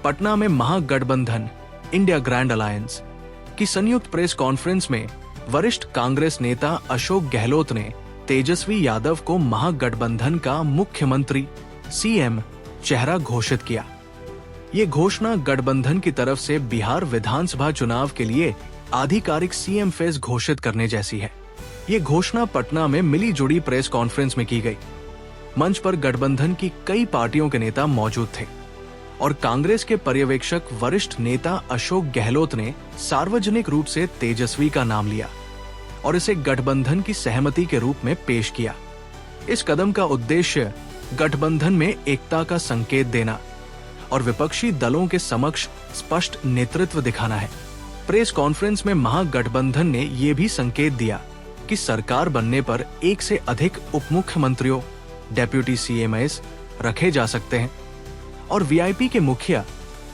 पटना में महागठबंधन India grand alliance की संयुक्त प्रेस कॉन्फ्रेंस में वरिष्ठ कांग्रेस नेता अशोक गहलोत ने तेजस्वी यादव को महागठबंधन का मुख्यमंत्री सीएम चेहरा घोषित किया। ये घोषणा गठबंधन की तरफ से बिहार विधानसभा चुनाव के लिए आधिकारिक सीएम फेस घोषित करने जैसी है। ये घोषणा पटना में मिली जुड़ी प्रेस कॉन्फ्रेंस में की गई। मंच पर गठबंधन की कई पार्टियों के नेता मौजूद थे और कांग्रेस के पर्यवेक्षक वरिष्ठ नेता अशोक गहलोत ने सार्वजनिक रूप से तेजस्वी का नाम लिया और इसे गठबंधन की सहमति के रूप में पेश किया। इस कदम का उद्देश्य गठबंधन में एकता का संकेत देना और विपक्षी दलों के समक्ष स्पष्ट नेतृत्व दिखाना है। प्रेस कॉन्फ्रेंस में महागठबंधन ने ये भी संकेत दिया कि सरकार बनने पर एक से अधिक उप मुख्यमंत्रियों, डेप्यूटी सीएमएस रखे जा सकते हैं और वीआईपी के मुखिया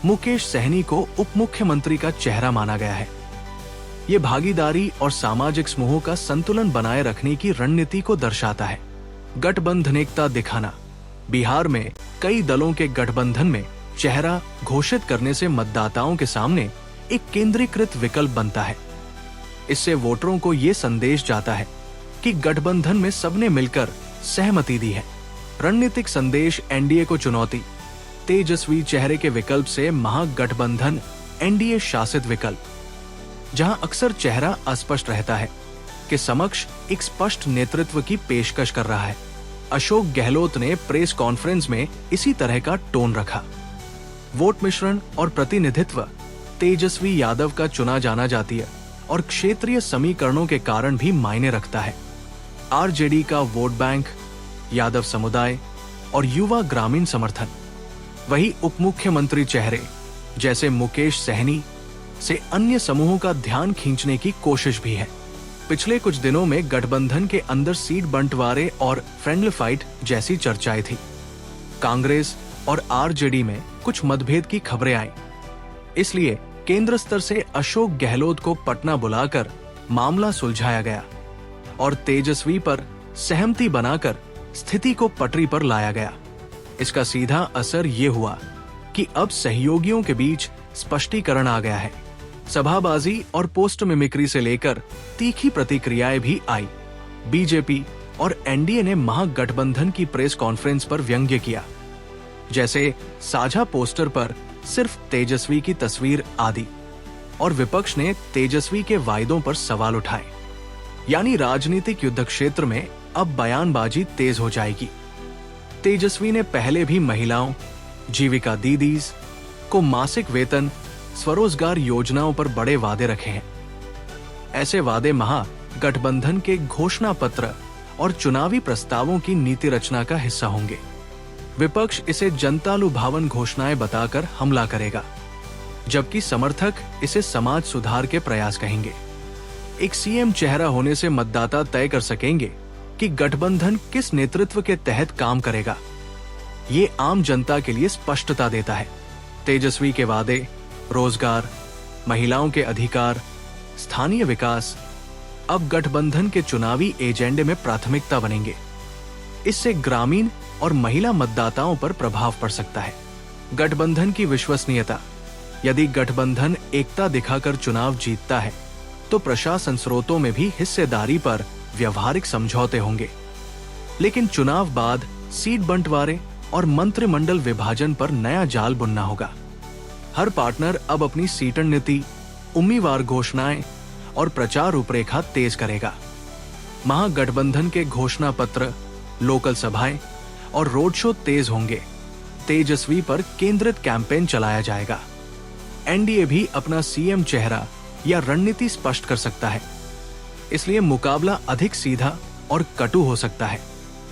मुकेश सहनी को उप मुख्यमंत्री का चेहरा माना गया है। ये भागीदारी और सामाजिक समूहों का संतुलन बनाए रखने की रणनीति को दर्शाता है। गठबंधन एकता दिखाना। बिहार में कई दलों के गठबंधन में चेहरा घोषित करने से मतदाताओं के सामने एक केंद्रीकृत विकल्प बनता है। इससे वोटरों को ये संदेश जाता है कि गठबंधन में सबने मिलकर सहमति दी है। रणनीतिक संदेश एनडीए को चुनौती। तेजस्वी चेहरे के विकल्प से महागठबंधन एनडीए शासित विकल्प, जहां अक्सर चेहरा अस्पष्ट रहता है, के समक्ष एक स्पष्ट नेतृत्व की पेशकश कर रहा है। अशोक गहलोत ने प्रेस कॉन्फ्रेंस में इसी तरह का टोन रखा। वोट मिश्रण और प्रतिनिधित्व। तेजस्वी यादव का चुना जाना जातीय और क्षेत्रीय समीकरणों के कारण भी मायने रखता है। आरजेडी का वोट बैंक, यादव समुदाय और युवा ग्रामीण समर्थन। वही उप मुख्यमंत्री चेहरे जैसे मुकेश सहनी से अन्य समूहों का ध्यान खींचने की कोशिश भी है। पिछले कुछ दिनों में गठबंधन के अंदर सीट बंटवारे और फ्रेंडली फाइट जैसी चर्चाएं थी। कांग्रेस और आरजेडी में कुछ मतभेद की खबरें आई, इसलिए केंद्र स्तर से अशोक गहलोत को पटना बुलाकर मामला सुलझाया गया और तेजस्वी पर सहमति बनाकर स्थिति को पटरी पर लाया गया। इसका सीधा असर ये हुआ कि अब सहयोगियों के बीच स्पष्टीकरण आ गया है। सभाबाजी और पोस्ट मिमिक्री से लेकर तीखी प्रतिक्रियाएं भी आई। बीजेपी और एनडीए ने महागठबंधन की प्रेस कॉन्फ्रेंस पर व्यंग्य किया, जैसे साझा पोस्टर पर सिर्फ तेजस्वी की तस्वीर आदि, और विपक्ष ने तेजस्वी के वायदों पर सवाल उठाए। यानी राजनीतिक युद्ध क्षेत्र में अब बयानबाजी तेज हो जाएगी। तेजस्वी ने पहले भी महिलाओं, जीविका दीदीज को मासिक वेतन, स्वरोजगार योजनाओं पर बड़े वादे रखे हैं। ऐसे वादे महागठबंधन के घोषणा पत्र और चुनावी प्रस्तावों की नीति रचना का हिस्सा होंगे। विपक्ष इसे जनता लुभावन घोषणाएं बताकर हमला करेगा, जबकि समर्थक इसे समाज सुधार के प्रयास कहेंगे। एक सीएम चेहरा होने से मतदाता तय कर सकेंगे कि गठबंधन किस नेतृत्व के तहत काम करेगा। ये आम जनता के लिए स्पष्टता देता है। तेजस्वी के वादे रोजगार, महिलाओं के अधिकार, स्थानीय विकास अब गठबंधन के चुनावी एजेंडे में प्राथमिकता बनेंगे। इससे ग्रामीण और महिला मतदाताओं पर प्रभाव पड़ सकता है। गठबंधन की विश्वसनीयता। यदि गठबंधन एकता दिखाकर चुनाव जीतता है तो प्रशासन स्रोतों में भी हिस्सेदारी पर व्यवहारिक समझौते होंगे, लेकिन चुनाव बाद सीट बंटवारे और मंत्रिमंडल विभाजन पर नया जाल बुनना होगा। हर पार्टनर अब अपनी सीट रणनीति, उम्मीदवार घोषणाएं और प्रचार रूपरेखा तेज करेगा। महागठबंधन के घोषणा पत्र, लोकल सभाएं और रोड शो तेज होंगे। तेजस्वी पर केंद्रित कैंपेन चलाया जाएगा। एनडीए भी अपना सीएम चेहरा या रणनीति स्पष्ट कर सकता है, इसलिए मुकाबला अधिक सीधा और कटु हो सकता है।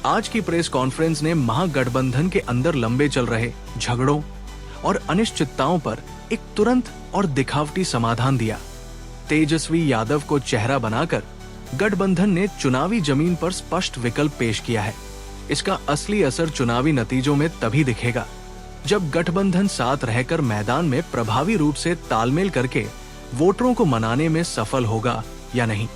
आज की प्रेस कॉन्फ्रेंस ने महागठबंधन के अंदर लंबे चल रहे झगड़ों और अनिश्चितताओं पर एक तुरंत और दिखावटी समाधान दिया। तेजस्वी यादव को चेहरा बनाकर गठबंधन ने चुनावी जमीन पर स्पष्ट विकल्प पेश किया है। इसका असली असर चुनावी नतीजों में तभी दिखेगा जब गठबंधन साथ रहकर मैदान में प्रभावी रूप से तालमेल करके वोटरों को मनाने में सफल होगा या नहीं।